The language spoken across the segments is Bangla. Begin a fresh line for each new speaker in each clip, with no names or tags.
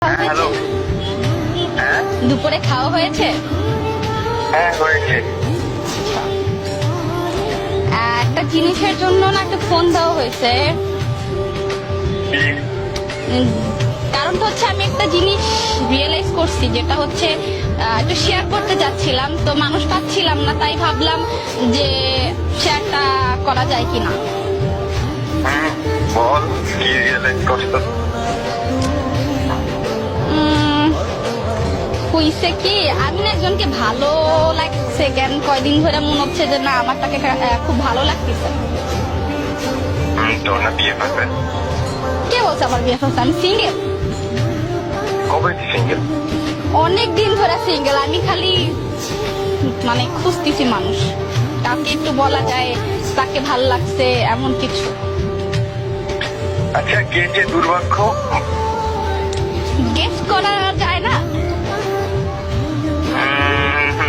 হ্যাঁ, হ্যালো। হ্যাঁ,
দুপুরে খাওয়া হয়েছে?
হ্যাঁ হয়েছে।
একটা জিনিসের জন্য না একটা ফোন দেওয়া হয়েছে।
কি?
উম, কারণটা হচ্ছে আমি একটা জিনিস রিয়েলাইজ করছি, যেটা হচ্ছে একটু শেয়ার করতে যাচ্ছিলাম, তো মানুষ পাচ্ছিলাম না, তাই ভাবলাম যে শেয়ারটা করা যায় কিনা।
বল কি রিয়েলাইজ করছো?
হইছে কি, আমি না একজনকে ভালো লাগছে, কেন কয়দিন ধরে মনে হচ্ছে যে না আমার তাকে খুব ভালো লাগতেছে।
তোর না বিয়ে করবে?
কে বলছে আমার বিয়ে হচ্ছে? আমি সিঙ্গেল।
কবে সিঙ্গেল?
অনেক দিন ধরে সিঙ্গেল। আমি খালি মানে খুঁজতেছি মানুষ, কাউকে একটু বলা যায় তাকে ভাল লাগছে এমন কিছু।
আচ্ছা, কে যে দুর্ভাগ্য?
গেস করা যায় না।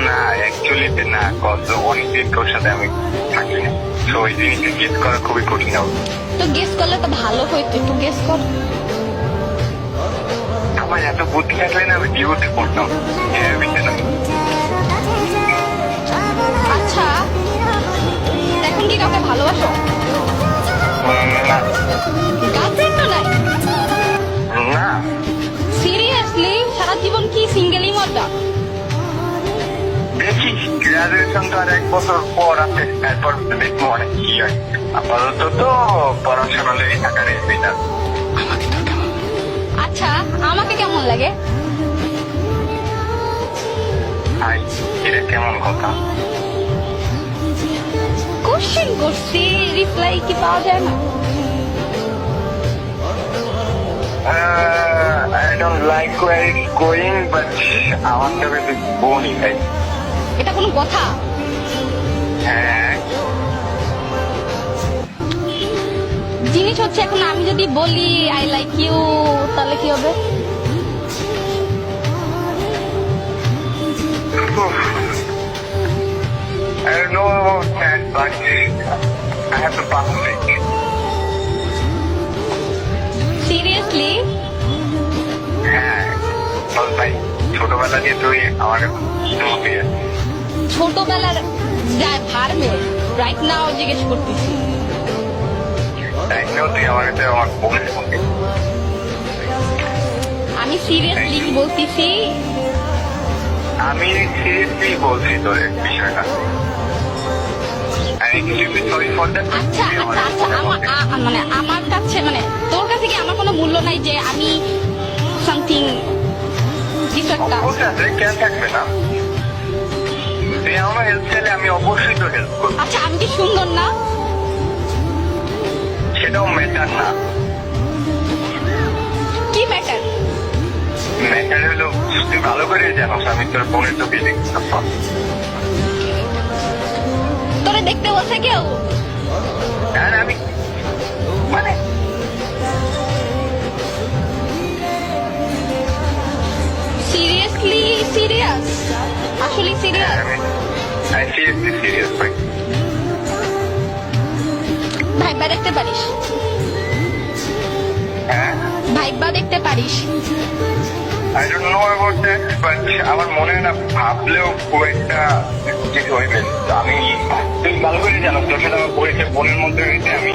না অ্যাকচুয়ালি না, কত অনেকদিন তোর সাথে আমি থাকি না, তো ওই জিনিসটা গেস করা খুবই কঠিন হবে।
তো গেস করলে তো ভালো হইতো, একটু গেস কর।
আমার এত বুদ্ধি থাকলে না আমি ডিউটি করতাম।
আচ্ছা, এখন কি কাউকে ভালোবাসো?
না
গার্লফ্রেন্ডও নাই?
না,
সিরিয়াসলি সারা জীবন কি সিঙ্গেলই মজা?
দেখি গ্রাজুয়েশন তো আর 1 বছর পর আছে, তারপর দেখবো অনেক কি হয়। আপাতত তো পড়াশোনা লেগে থাকার এটা।
আচ্ছা, আমাকে কেমন লাগে?
হাই, এটা কেমন কথা?
কোশ্চেন করছি, রিপ্লাই কি পাওয়া যায় না?
I don't like where it's going, but আমার তো বেশি বোনই তাই।
এটা কোনো কথা?
হ্যাঁ,
জিনিস হচ্ছে এখন আমি যদি বলি আই লাইক ইউ, তাহলে কি হবে?
I don't know about that, but I have to pass it.
Seriously?
হ্যাঁ, বল ভাই, ছোটবেলা দিয়ে তুই আমার মতে
ছোটবেলার যায় ভার্মে রাইট নাও জিজ্ঞেস করতেছি।
তাই না, তুই আমার কাছে আমার বোনের মতে।
আমি সিরিয়াসলি বলতেছি।
আমি সিরিয়াসলি বলছি তোর বিষয়টা। Sorry for that.
আচ্ছা আচ্ছা আচ্ছা, মানে আমার কাছে, মানে তোর কাছে কি আমার কোনো মূল্য নাই যে আমি সামথিং কিছু একটা?
কেন থাকবে না? তুই আমার হেল্প চাইলে আমি অবশ্যই তো হেল্প করবো।
আচ্ছা, আমি কি সুন্দর না?
সেটাও ম্যাটার না।
কি ম্যাটার?
ম্যাটার হলো তুই ভালো করে জানোস আমি তোর বোনের চোখে দেখতাম।
তোরে দেখতে বলছে কেউ?
আর আমি মানে
সিরিয়াসলি সিরিয়াস? আসলে সিরিয়াস?
সিরিয়াসলি সিরিয়াস ভাই।
ভাইবা দেখতে পারিস?
হ্যাঁ,
ভাইবা দেখতে পারিস?
I don't know about that, but আমার মনে হয় না ভাবলেও খুব একটা কিছু হইবে। আমি তুই ভালো করে জানো তোর সাথে আমার পরিচয় বোনের মধ্যে হয়েছে। আমি